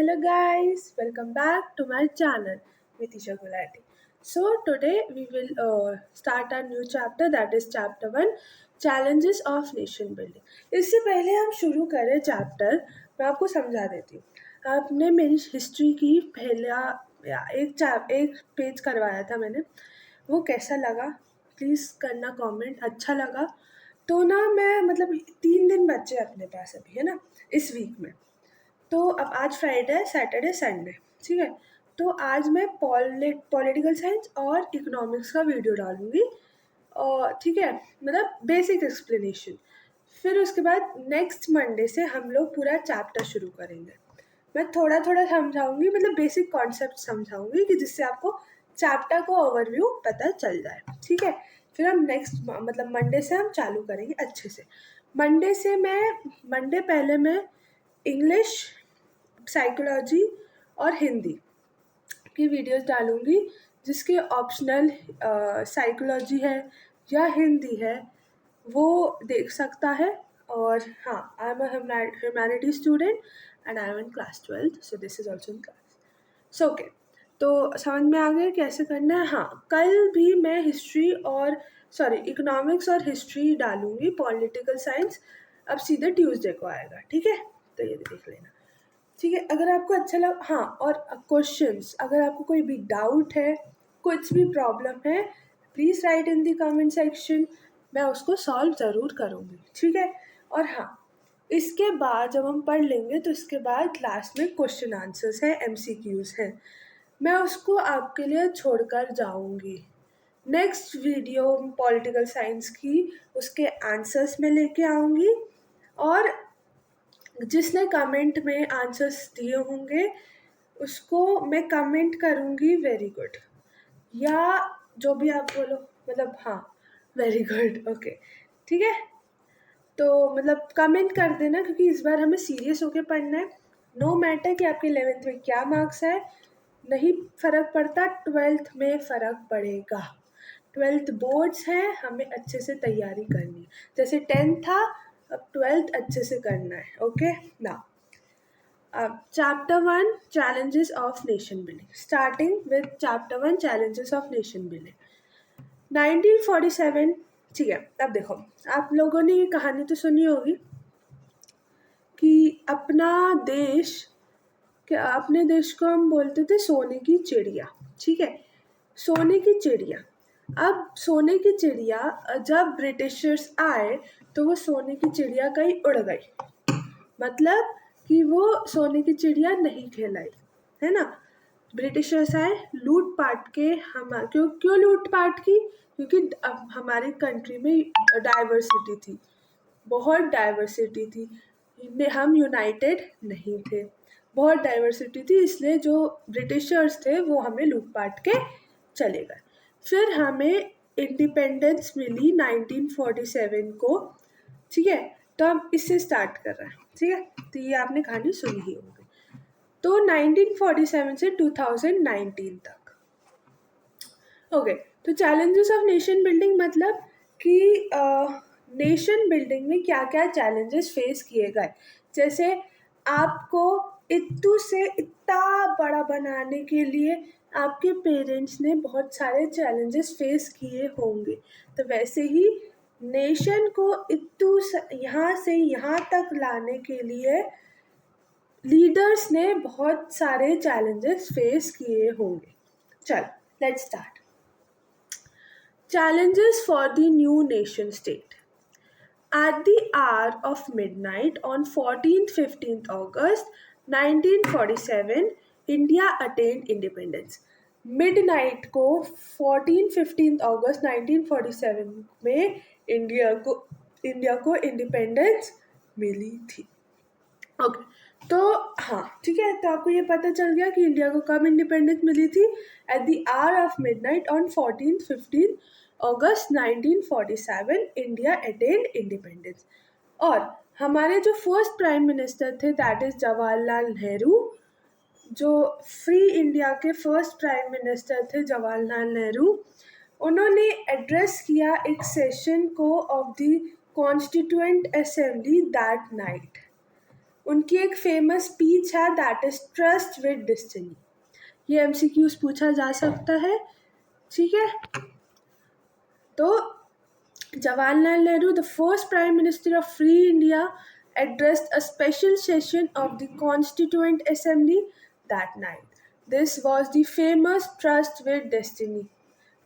Hello guys, welcome back to my channel Vitisha Gulati. So today we will start a new chapter, that is chapter 1, Challenges of Nation Building. इससे पहले हम शुरू करें chapter, मैं आपको समझा देती हूँ। आपने मेरी हिस्ट्री की पहला एक पेज करवाया था मैंने, वो कैसा लगा प्लीज़ करना कमेंट। अच्छा लगा तो ना मैं मतलब 3 दिन बचे अपने पास अभी, है ना, इस वीक में। तो अब आज फ्राइडे है, सैटरडे, संडे, ठीक है। तो आज मैं पॉलिटिकल साइंस और इकोनॉमिक्स का वीडियो डालूंगी, और ठीक है, मतलब बेसिक एक्सप्लेनेशन। फिर उसके बाद नेक्स्ट मंडे से हम लोग पूरा चैप्टर शुरू करेंगे। मैं थोड़ा थोड़ा समझाऊंगी, मतलब बेसिक कॉन्सेप्ट समझाऊंगी कि जिससे आपको चैप्टर को ओवरव्यू पता चल जाए, ठीक है। फिर हम नेक्स्ट मतलब मंडे से हम चालू करेंगे अच्छे से। मंडे पहले मैं इंग्लिश, साइकोलॉजी और हिंदी की वीडियोस डालूंगी, जिसके ऑप्शनल साइकोलॉजी है या हिंदी है वो देख सकता है। और हाँ, I am humanity student and I am in class 12th, so this is also in class. So okay, तो समझ में आ गया कैसे करना है। हाँ, कल भी मैं इकोनॉमिक्स और हिस्ट्री डालूंगी, पॉलिटिकल साइंस अब सीधे ट्यूसडे को आएगा, ठीक है। तो ये देख लेना, ठीक है। अगर आपको अच्छा लगा, हाँ, और क्वेश्चंस, अगर आपको कोई भी डाउट है, कुछ भी प्रॉब्लम है, please write in the comment section, मैं उसको सॉल्व ज़रूर करूँगी, ठीक है। और हाँ, इसके बाद जब हम पढ़ लेंगे तो इसके बाद क्लास में क्वेश्चन आंसर्स हैं, MCQs हैं, मैं उसको आपके लिए छोड़कर जाऊँगी। नेक्स्ट वीडियो पॉलिटिकल साइंस की, उसके आंसर्स में लेके आऊँगी, और जिसने कमेंट में आंसर्स दिए होंगे उसको मैं कमेंट करूँगी वेरी गुड, या जो भी आप बोलो, मतलब हाँ, वेरी गुड, ओके, ठीक है। तो मतलब कमेंट कर देना, क्योंकि इस बार हमें सीरियस होके पढ़ना है। नो मैटर कि आपके 11th में क्या मार्क्स है, नहीं फ़र्क पड़ता, 12th में फ़र्क पड़ेगा। 12th बोर्ड्स हैं, हमें अच्छे से तैयारी करनी है, जैसे 10th था, अब 12th अच्छे से करना है, ओके ना। Chapter 1, Challenges of Nation Building. Starting with Chapter 1, Challenges of Nation Building. 1947, ठीक है। अब देखो, आप लोगों ने ये कहानी तो सुनी होगी कि अपने देश को हम बोलते थे सोने की चिड़िया, ठीक है, सोने की चिड़िया। अब सोने की चिड़िया, जब ब्रिटिशर्स आए तो वो सोने की चिड़िया कहीं उड़ गई, मतलब कि वो सोने की चिड़िया नहीं कहलाई, है ना। ब्रिटिशर्स आए, लूट पाट के क्यों लूट पाट की, क्योंकि अब हमारी कंट्री में डाइवर्सिटी थी, बहुत डाइवर्सिटी थी, हम यूनाइटेड नहीं थे, बहुत डाइवर्सिटी थी, इसलिए जो ब्रिटिशर्स थे वो हमें लूट पाट के चले गए। फिर हमें इंडिपेंडेंस मिली 1947 को, ठीक है। तो हम इससे स्टार्ट कर रहे हैं, ठीक है। तो ये आपने कहानी सुनी ही होगी। तो 1947 से 2019 तक, ओके। तो चैलेंजेस ऑफ नेशन बिल्डिंग मतलब कि नेशन बिल्डिंग में क्या क्या चैलेंजेस फेस किए गए। जैसे आपको इत्तू से इतना बड़ा बनाने के लिए आपके पेरेंट्स ने बहुत सारे चैलेंजेस फेस किए होंगे, तो वैसे ही नेशन को यहाँ से यहाँ तक लाने के लिए लीडर्स ने बहुत सारे चैलेंजेस फेस किए होंगे। चल, let's start. Challenges for the new nation state. At the hour of midnight on 14th-15th August 1947, India attained independence. Midnight को 14-15 अगस्त 1947 में इंडिया को इंडिपेंडेंस मिली थी, ओके। तो हाँ, ठीक है, तो आपको ये पता चल गया कि इंडिया को कब इंडिपेंडेंस मिली थी। At the hour of midnight on 14-15 August 1947 India attend independence. और हमारे जो फर्स्ट प्राइम मिनिस्टर थे, दैट इज जवाहरलाल नेहरू, जो फ्री इंडिया के फर्स्ट प्राइम मिनिस्टर थे जवाहरलाल नेहरू, उन्होंने एड्रेस किया एक सेशन को of the constituent assembly that night. उनकी एक फेमस स्पीच है that is trust with destiny. ये एमसीक्यूज पूछा जा सकता है, ठीक है। तो Jawaharlal Nehru, the first Prime Minister of Free India, addressed a special session of the Constituent Assembly that night. This was the famous Trust with Destiny.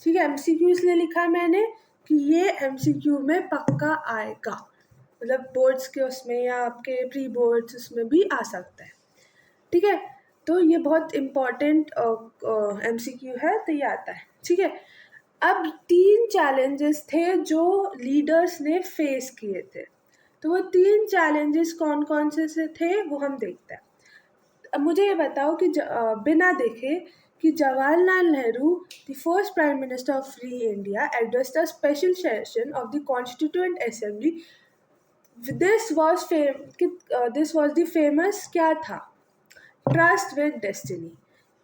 ठीक है, MCQ इसलिए लिखा मैंने कि ये MCQ में पक्का आएगा, मतलब बोर्ड्स के उसमें या आपके प्री बोर्ड्स उसमें भी आ सकता है, ठीक है। तो ये बहुत इम्पॉर्टेंट MCQ है, तो ये आता है, ठीक है। अब 3 चैलेंजेस थे जो लीडर्स ने फेस किए थे, तो वो 3 चैलेंजेस कौन कौन से थे वो हम देखते हैं। अब मुझे ये बताओ कि बिना देखे कि Jawaharlal Nehru the first prime minister of free India address the special session of the constituent assembly, this was the famous क्या था, ट्रस्ट विद डेस्टिनी।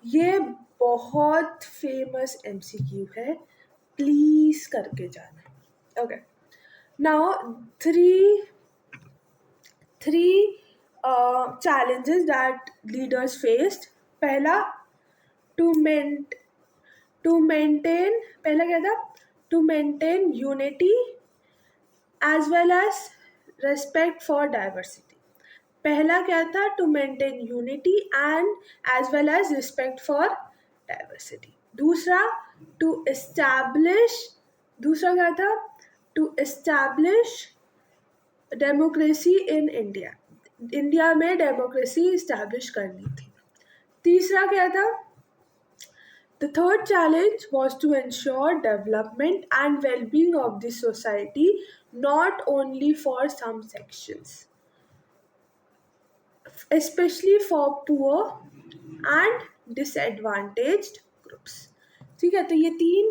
ये बहुत फेमस MCQ है, प्लीज करके जाना। Okay, now three challenges that leaders faced। पहला to maintain, पहला क्या था, to maintain unity as well as respect for diversity. पहला क्या था, to maintain unity and as well as respect for diversity. दूसरा दूसरा क्या था, to establish democracy in India, India में डेमोक्रेसी इस्टेब्लिश करनी थी। तीसरा क्या था, the third challenge was to ensure development and wellbeing of the society, not only for some sections, especially for poor and disadvantaged groups। ठीक है, तो ये 3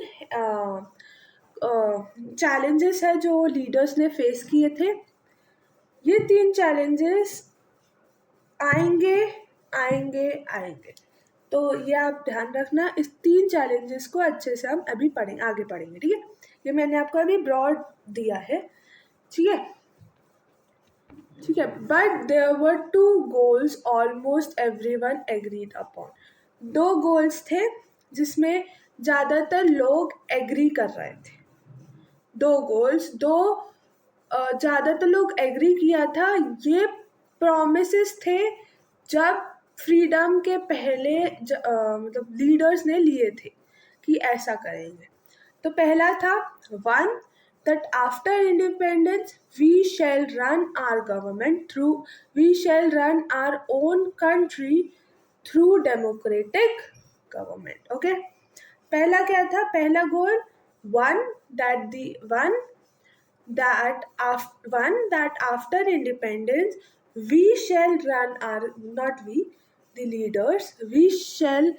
चैलेंजेस है जो लीडर्स ने फेस किए थे। ये 3 चैलेंजेस आएंगे आएंगे आएंगे, तो ये आप ध्यान रखना। इस 3 चैलेंजेस को अच्छे से हम अभी आगे पढ़ेंगे, ठीक है। ये मैंने आपको अभी ब्रॉड दिया है, ठीक है, ठीक है। But there were 2 goals almost everyone agreed upon. 2 goals थे जिसमें ज़्यादातर लोग एग्री कर रहे थे। 2 गोल्स, ज़्यादातर लोग एग्री किया था। ये प्रॉमिसेस थे जब फ्रीडम के पहले मतलब लीडर्स ने लिए थे कि ऐसा करेंगे। तो पहला था 1 that after independence we shall run our own country through democratic government। Okay, पहला क्या था, पहला गोल one that after independence we shall run our, not we, the leaders, we shall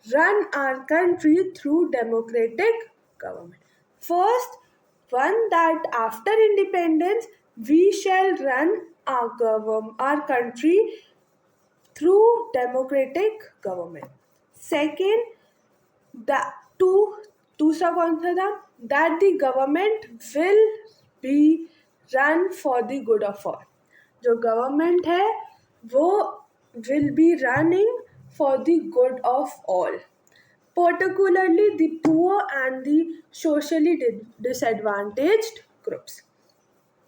run our country through democratic government। First one, that after independence we shall run our country through democratic government। Second, दूसरा कौन सा था, that the government will be run for the good of all। जो government है वो will be running for the good of all, particularly the poor and the socially disadvantaged groups।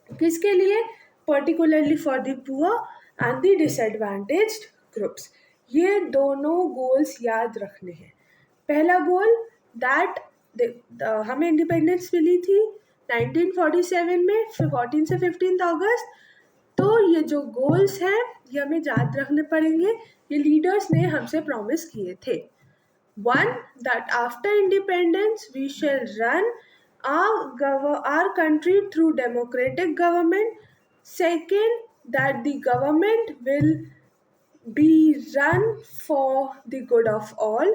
किसके लिए, particularly for the poor and the disadvantaged groups। ये दोनों goals याद रखने हैं। पहला गोल दैट हमें इंडिपेंडेंस मिली थी 1947 में 14 से 15 अगस्त। तो ये जो गोल्स हैं ये हमें याद रखने पड़ेंगे, ये लीडर्स ने हमसे प्रॉमिस किए थे। 1 that after independence we shall run our country through democratic government। Second, that the government will be run for the good of all,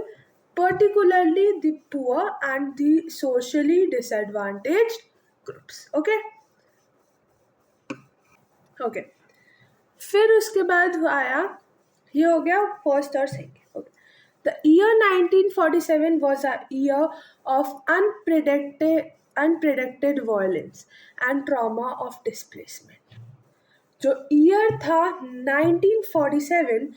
particularly the poor and the socially disadvantaged groups। Okay? Okay. फिर उसके बाद आया, ये हो गया first और second. Okay. The year 1947 was a year of unpredicted violence and trauma of displacement। जो year था 1947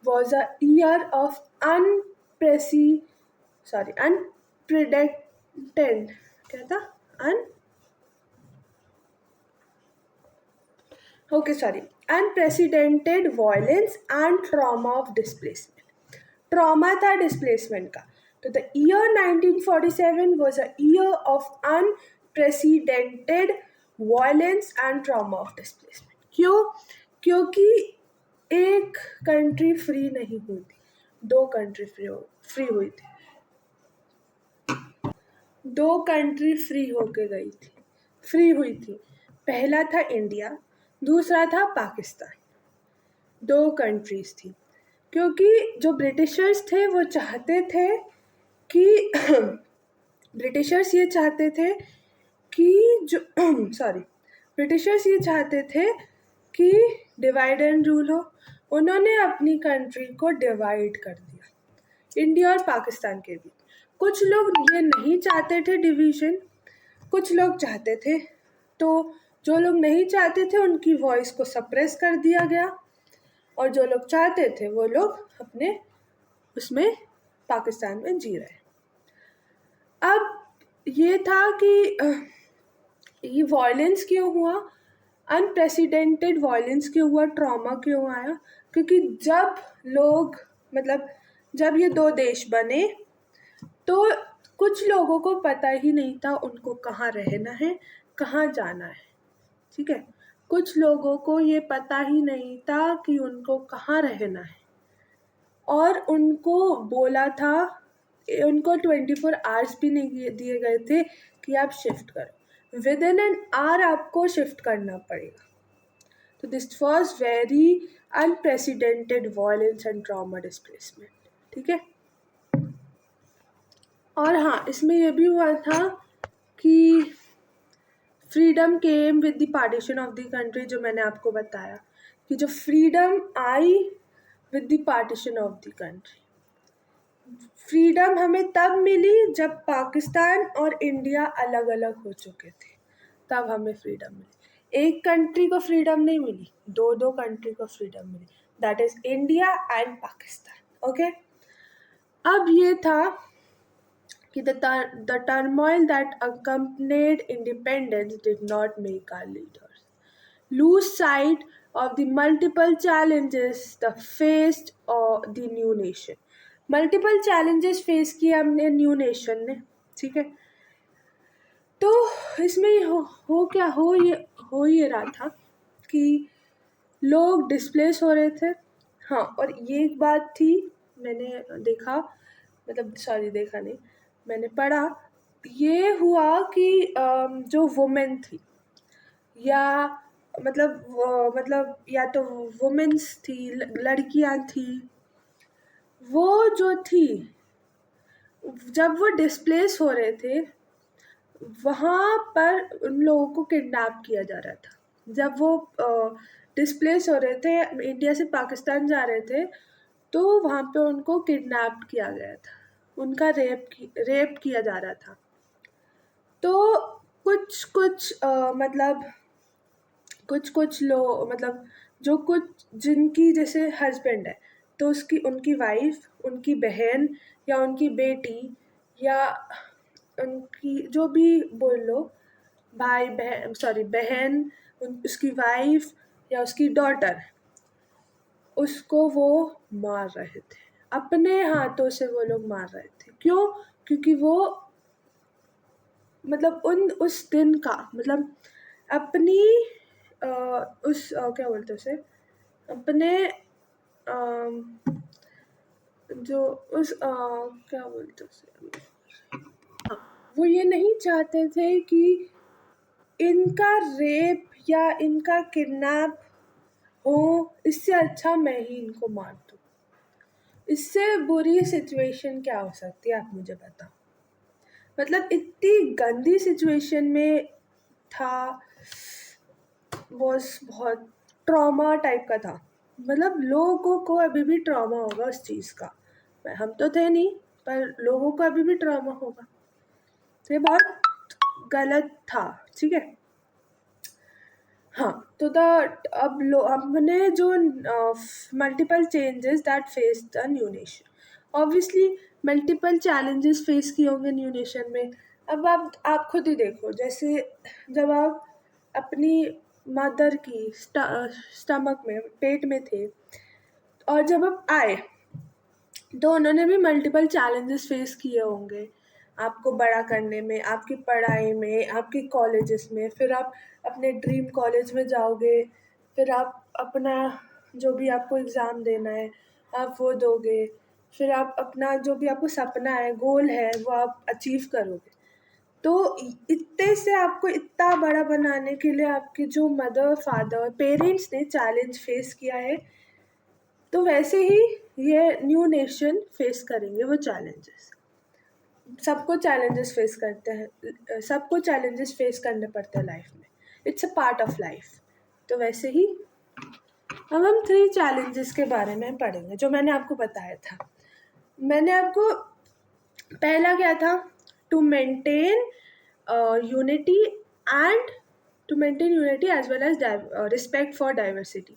was a year of unprecedented क्या था un okay sorry unprecedented violence and trauma of displacement. Trauma था displacement का, तो the year 1947 was a year of unprecedented violence and trauma of displacement. क्यों? क्योंकि एक कंट्री फ्री नहीं हुई थी, दो कंट्री फ्री हुई थी, दो कंट्री फ्री होके गई थी, फ्री हुई थी। पहला था इंडिया, दूसरा था पाकिस्तान। दो कंट्रीज थी, क्योंकि जो ब्रिटिशर्स थे वो चाहते थे कि ब्रिटिशर्स ये चाहते थे कि जो सॉरी ब्रिटिशर्स ये चाहते थे कि डिवाइड एंड रूल हो। उन्होंने अपनी कंट्री को डिवाइड कर दिया, इंडिया और पाकिस्तान के बीच। कुछ लोग ये नहीं चाहते थे डिवीज़न, कुछ लोग चाहते थे, तो जो लोग नहीं चाहते थे उनकी वॉइस को सप्रेस कर दिया गया, और जो लोग चाहते थे वो लोग अपने उसमें पाकिस्तान में जी रहे। अब ये था कि ये वॉयलेंस क्यों हुआ, अनप्रेसिडेंटेड वॉयलेंस क्यों हुआ, ट्रॉमा क्यों आया? क्योंकि जब लोग मतलब जब ये दो देश बने तो कुछ लोगों को पता ही नहीं था उनको कहाँ रहना है, कहाँ जाना है। ठीक है, कुछ लोगों को ये पता ही नहीं था कि उनको कहाँ रहना है, और उनको बोला था, उनको 24 आवर्स भी नहीं दिए गए थे कि आप शिफ्ट करो, विद इन एन आवर आपको शिफ्ट करना पड़ेगा। तो this was very unprecedented violence and trauma displacement. ठीक है, और हाँ, इसमें यह भी हुआ था कि freedom came with the partition of the country, जो मैंने आपको बताया कि जो freedom I with the partition of the country. Freedom हमें तब मिली जब पाकिस्तान और इंडिया अलग अलग हो चुके थे, तब हमें फ्रीडम मिली। एक कंट्री को फ्रीडम नहीं मिली, दो दो कंट्री को फ्रीडम मिली, that is India and Pakistan. Okay, अब ये था कि the turmoil that accompanied independence did not make our leaders lose sight of the multiple challenges the faced or the new nation. Multiple challenges face किए हमने new nation ने। ठीक है, तो इसमें क्या हो ये रहा था कि लोग डिस्प्लेस हो रहे थे। हाँ, और ये एक बात थी, मैंने देखा, मतलब सॉरी देखा नहीं, मैंने पढ़ा, ये हुआ कि जो वुमेन थी या मतलब या तो वुमेन्स थी, लड़कियां थी, वो जो थी जब वो डिस्प्लेस हो रहे थे वहाँ पर उन लोगों को किडनैप किया जा रहा था। जब वो डिस्प्लेस हो रहे थे, इंडिया से पाकिस्तान जा रहे थे, तो वहाँ पे उनको किडनैप किया गया था, उनका रेप किया जा रहा था। तो कुछ कुछ कुछ लोग मतलब जो कुछ जिनकी जैसे हस्बैंड है, तो उनकी वाइफ, उनकी बहन या उनकी बेटी या उनकी जो भी बोल लो, भाई बहन सॉरी बहन, उसकी वाइफ या उसकी डॉटर, उसको वो मार रहे थे, अपने हाथों से वो लोग मार रहे थे। क्यों? क्योंकि वो मतलब उस दिन का मतलब अपनी क्या बोलते उसे, अपने जो क्या बोलते उसे, हाँ, वो ये नहीं चाहते थे कि इनका रेप या इनका किडनैप हो, इससे अच्छा मैं ही इनको मार दूँ। इससे बुरी सिचुएशन क्या हो सकती है, आप मुझे बताओ। मतलब इतनी गंदी सिचुएशन में था, बहुत ट्रॉमा टाइप का था। मतलब लोगों को अभी भी ट्रॉमा होगा उस चीज़ का, हम तो थे नहीं, पर लोगों को अभी भी ट्रॉमा होगा। तो ये बहुत गलत था। ठीक है, हाँ, तो अब हमने जो multiple changes that face the new nation, obviously multiple challenges face किए होंगे न्यू नेशन में। अब आप खुद ही देखो, जैसे जब आप अपनी मदर की स्टमक में, पेट में थे, और जब आप आए, तो उन्होंने भी मल्टीपल चैलेंजेस फेस किए होंगे आपको बड़ा करने में, आपकी पढ़ाई में, आपके कॉलेजेस में। फिर आप अपने ड्रीम कॉलेज में जाओगे, फिर आप अपना जो भी आपको एग्ज़ाम देना है आप वो दोगे, फिर आप अपना जो भी आपको सपना है, गोल है, वो आप अचीव करोगे। तो इतने से आपको इतना बड़ा बनाने के लिए आपके जो मदर फादर पेरेंट्स ने चैलेंज फेस किया है, तो वैसे ही ये न्यू नेशन फेस करेंगे वो चैलेंजेस। सबको चैलेंजेस फेस करते हैं, सबको चैलेंजेस फेस करने पड़ते हैं लाइफ में, it's a part of life. तो वैसे ही अब हम 3 चैलेंजेस के बारे में पढ़ेंगे जो मैंने आपको बताया था। मैंने आपको पहला क्या था, to maintain unity and to maintain unity as well as respect for diversity.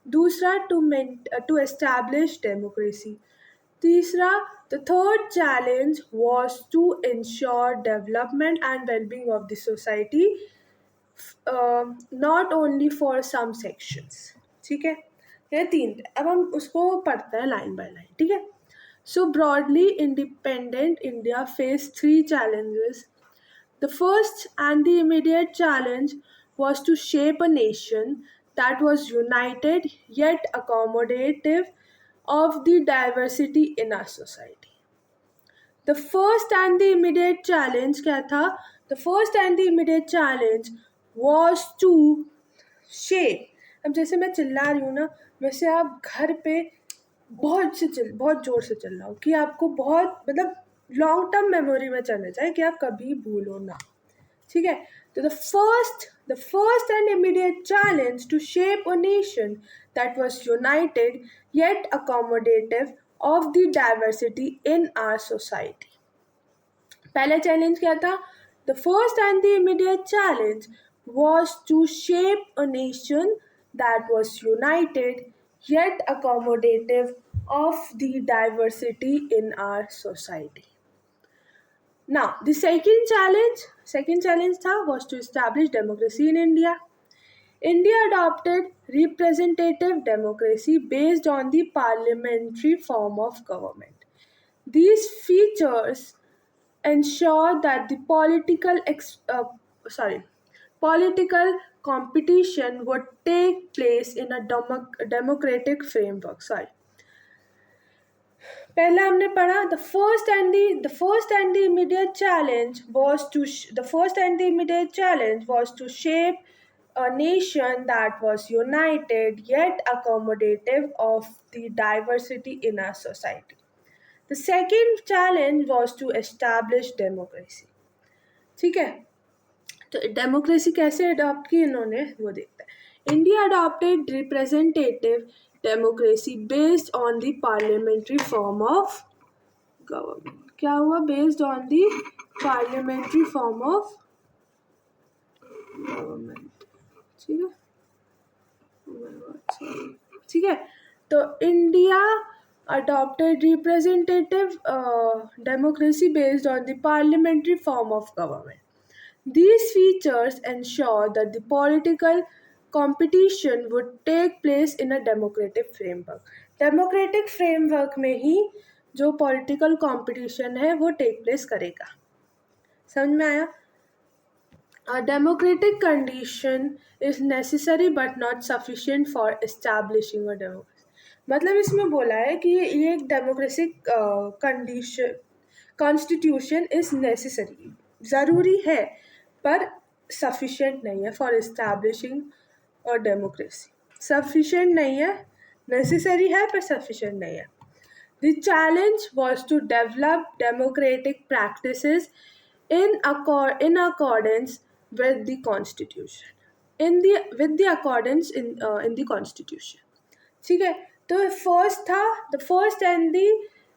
दूसरा, टू एस्टैब्लिश डेमोक्रेसी। तीसरा, the third challenge was to ensure development and well-being of the society, not only for some sections। ठीक है, ये 3 थे। अब हम उसको पढ़ते हैं लाइन बाय लाइन, ठीक है। So broadly, independent India faced 3 challenges. The first and the immediate challenge was to shape a nation that was united yet accommodative of the diversity in our society. The first and the immediate challenge क्या था? The first and the immediate challenge was to shape। अब जैसे मैं चिल्ला रही हूँ ना, वैसे आप घर पे बहुत ज़ोर से चिल्लाओ कि आपको बहुत, मतलब लॉन्ग टर्म मेमोरी में चले जाए कि आप कभी भूलो ना। ठीक है, तो the first and immediate challenge to shape a nation that was united yet accommodative of the diversity in our society। पहला चैलेंज क्या था? The first and the immediate challenge was to shape a nation that was united yet accommodative of the diversity in our society। Now, the second challenge was to establish democracy in India। India adopted representative democracy based on the parliamentary form of government। These features ensure that the political competition would take place in a democratic framework। पहला हमने पढ़ा, the first and the immediate challenge was to shape a nation that was united yet accommodative of the diversity in our society। The second challenge was to establish democracy। ठीक है, तो democracy कैसे adopt की इन्होंने वो देखते हैं। India adopted representative democracy based on the parliamentary form of government. क्या हुआ? Based on the parliamentary form of government. ठीक है, ठीक है, तो India adopted representative democracy based on the parliamentary form of government। These features ensure that the political competition would take place in a democratic framework। Democratic framework में ही जो political competition है वो take place करेगा। समझ में आया? A democratic condition is necessary but not sufficient for establishing a democracy। मतलब इसमें बोला है कि ये एक democratic condition, constitution is necessary, ज़रूरी है पर सफिशिएंट नहीं है फॉर इस्टेब्लिशिंग और डेमोक्रेसी। सफिशिएंट नहीं है, नेसेसरी है पर सफिशिएंट नहीं है। The challenge was to develop democratic practices in accordance with the constitution। With the accordance in the constitution। ठीक है, तो फर्स्ट था, the first and the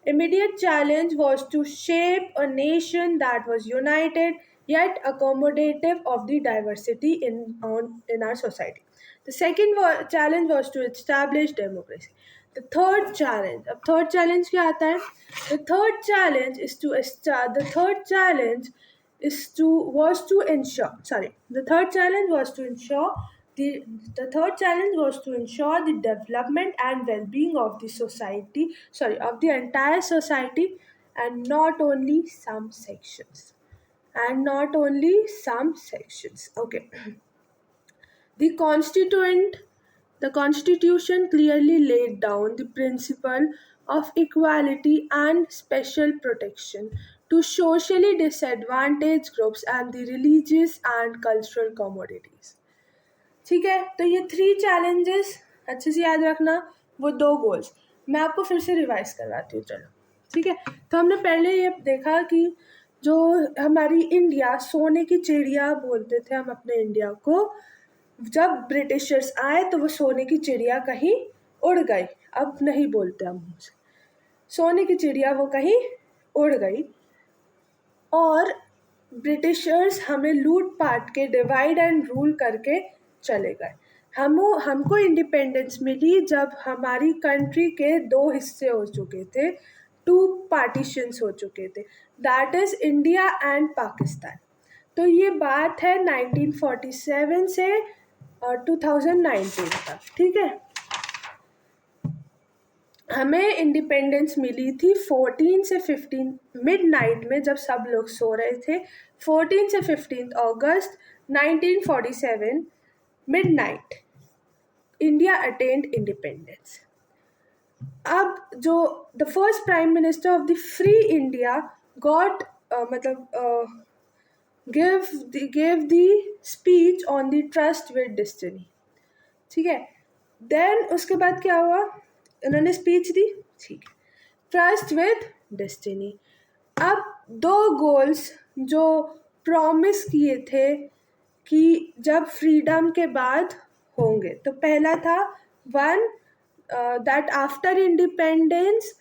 immediate challenge was to shape a nation that was united yet accommodative of the diversity in our society. The second challenge was to establish democracy. The third challenge, अब third challenge क्या आता है? The third challenge is to the third challenge is to was to ensure sorry the third challenge was to ensure the third challenge was to ensure the development and well-being of the society of the entire society, and not only some sections, okay. the constituent the Constitution clearly laid down the principle of equality and special protection to socially disadvantaged groups and the religious and cultural commodities. ठीक है, तो ये 3 challenges अच्छे से याद रखना, वो 2 goals मैं आपको फिर से रिवाइज करवाती हूँ। चलो ठीक है, तो हमने पहले ये देखा कि जो हमारी इंडिया सोने की चिड़िया बोलते थे हम अपने इंडिया को, जब ब्रिटिशर्स आए तो वो सोने की चिड़िया कहीं उड़ गई, अब नहीं बोलते हम मुँह से, सोने की चिड़िया वो कहीं उड़ गई और ब्रिटिशर्स हमें लूट पाट के डिवाइड एंड रूल करके चले गए। हमको इंडिपेंडेंस मिली जब हमारी कंट्री के 2 हिस्से हो चुके थे, 2 पार्टीशंस हो चुके थे, that is India and Pakistan. तो ये बात है 1947 से 2019 तक, ठीक है। हमें इंडिपेंडेंस मिली थी 14 से 15 मिडनाइट में, जब सब लोग सो रहे थे। 14 से 15 अगस्त 1947 मिडनाइट इंडिया अटेन्ड इंडिपेंडेंस। अब जो the first prime minister of the free India got gave the speech on the trust with destiny, ठीक है। देन उसके बाद क्या हुआ, उन्होंने स्पीच दी, ठीक है, ट्रस्ट विद डेस्टिनी। अब 2 गोल्स जो प्रॉमिस किए थे कि जब फ्रीडम के बाद होंगे, तो पहला था one that after independence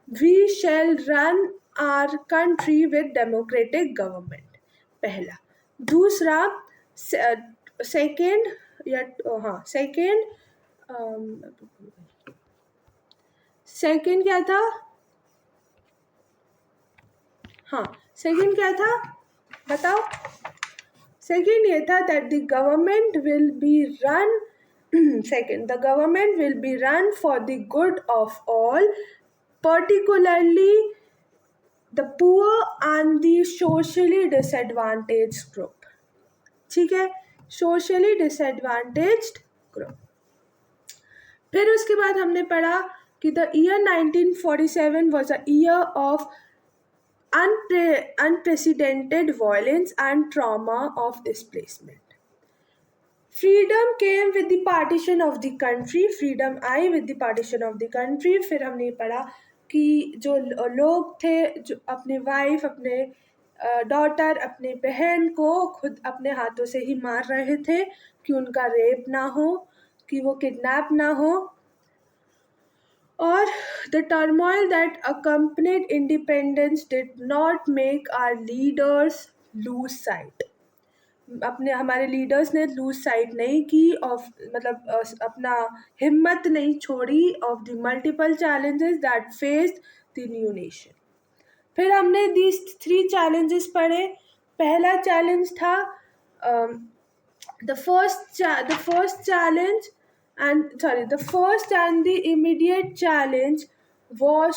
we shall run our country with democratic government, पहला। दूसरा सेकेंड क्या था, सेकेंड क्या था बताओ? सेकेंड ये था that the government will be run second, the government will be run for the good of all, particularly the poor and the socially disadvantaged group, ठीक है, socially disadvantaged group। फिर उसके बाद हमने पढ़ा कि the year 1947 was a year of unprecedented violence and trauma of displacement. Freedom came with the partition of the country, freedom I with the partition of the country। फिर हमने पढ़ा कि जो लोग थे जो अपने वाइफ, अपने डॉटर, अपने बहन को खुद अपने हाथों से ही मार रहे थे कि उनका रेप ना हो, कि वो किडनैप ना हो, और the turmoil that accompanied independence did not make our leaders lose sight। हमारे लीडर्स ने लूज साइट नहीं की ऑफ अपना हिम्मत नहीं छोड़ी of the multiple challenges that faced the new nation. फिर हमने दीज 3 चैलेंजेस पढ़े। पहला चैलेंज था the first and the immediate challenge was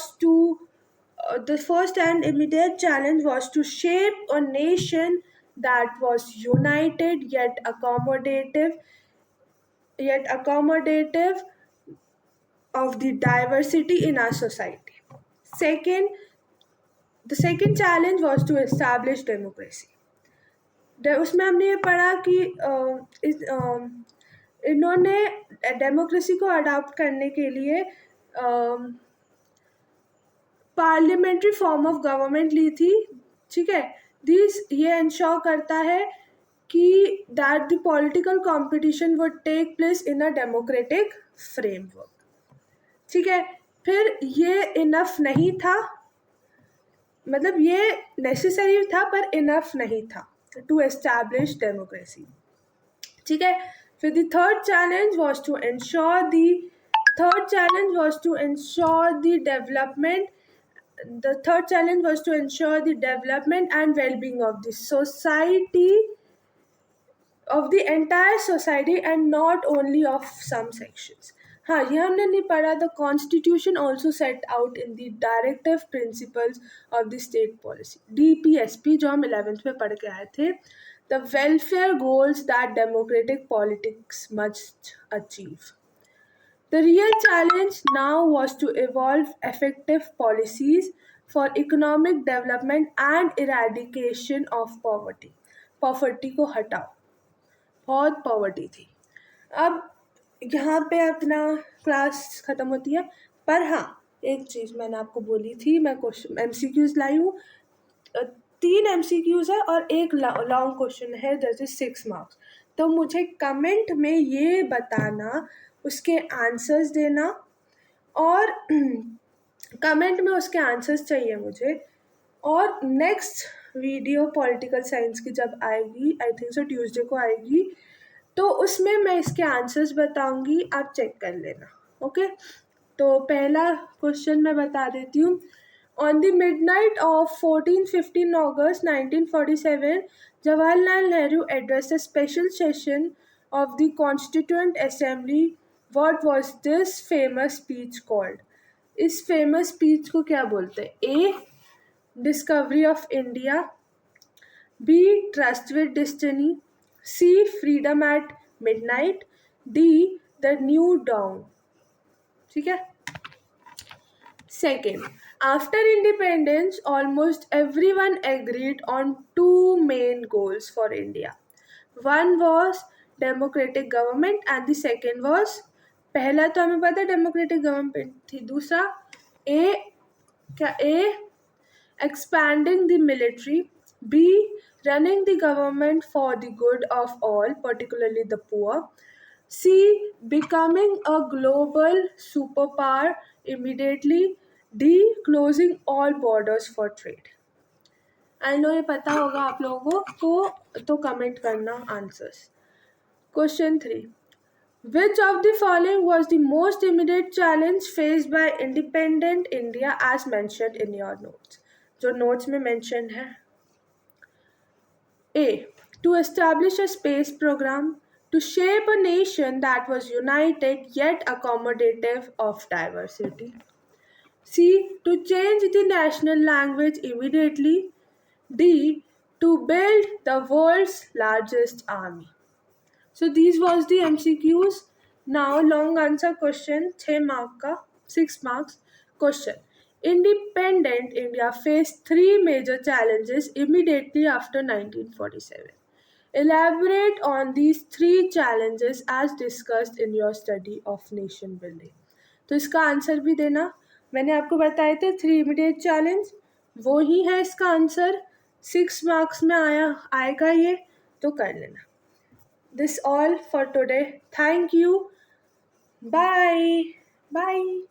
to shape a nation that was united yet accommodative of the diversity in our society. The second challenge was to establish democracy। उसमें हमने ये पढ़ा कि इन्होंने democracy को adopt करने के लिए पार्लियामेंट्री फॉर्म ऑफ गवर्नमेंट ली थी, ठीक है। ये इंश्योर करता है कि that the political competition would take place in a democratic framework, ठीक है। फिर ये इनफ नहीं था, मतलब ये नेसेसरी था पर इनफ नहीं था। to establish democracy. ठीक है. फिर the third challenge was to ensure the development. The third challenge was to ensure the development and well-being of the society, of the entire society and not only of some sections. हाँ, ये हमने नहीं पढ़ा. The Constitution also set out in the Directive Principles of the State Policy, DPSP, जो हम 11th में पढ़ के आए थे, the welfare goals that democratic politics must achieve. The real challenge now was to evolve effective policies for economic development and eradication of poverty. Poverty को हटाओ, बहुत पॉवर्टी थी. अब यहाँ पे अपना क्लास ख़त्म होती है, पर हाँ एक चीज़ मैंने आपको बोली थी, मैं क्वेश्चन MCQs लाई हूँ. 3 MCQs है और एक लॉन्ग क्वेश्चन है, दैट इज 6 मार्क्स. तो मुझे कमेंट में ये बताना, उसके आंसर्स देना, और कमेंट में उसके आंसर्स चाहिए मुझे. और नेक्स्ट वीडियो पॉलिटिकल साइंस की जब आएगी, आई थिंक सो ट्यूसडे को आएगी, तो उसमें मैं इसके आंसर्स बताऊंगी, आप चेक कर लेना. ओके. तो पहला क्वेश्चन मैं बता देती हूँ. On the midnight of 14-15 August 1947, Jawaharlal Nehru addressed a special session of the Constituent Assembly. What was this famous speech called? इस फेमस स्पीच को क्या बोलते हैं? A, discovery of India, B, tryst with destiny, C, freedom at midnight, D, the new down. ठीक है. Second, after independence, almost everyone agreed on two main goals for India. One was democratic government and the second was, पहला तो हमें पता है democratic government थी, दूसरा A, expanding the military, B, running the government for the good of all, particularly the poor, C, becoming a global superpower immediately, D, closing all borders for trade. I know ये पता होगा आप लोगों को, तो comment करना answers. Question 3, which of the following was the most immediate challenge faced by independent India as mentioned in your notes? जो notes में मेंशन है. A, to establish a space program to shape a nation that was united yet accommodative of diversity. C, to change the national language immediately. D, to build the world's largest army. So these was the MCQs. Now long answer question, 6 mark का, 6 marks. Question. Independent India faced 3 major challenges immediately after 1947. Elaborate on these 3 challenges as discussed in your study of nation building. तो इसका answer भी देना. मैंने आपको बताए थे 3 immediate challenge, वो ही है इसका आंसर. 6 मार्क्स में आएगा ये, तो कर लेना. This all for today. Thank you. Bye. Bye.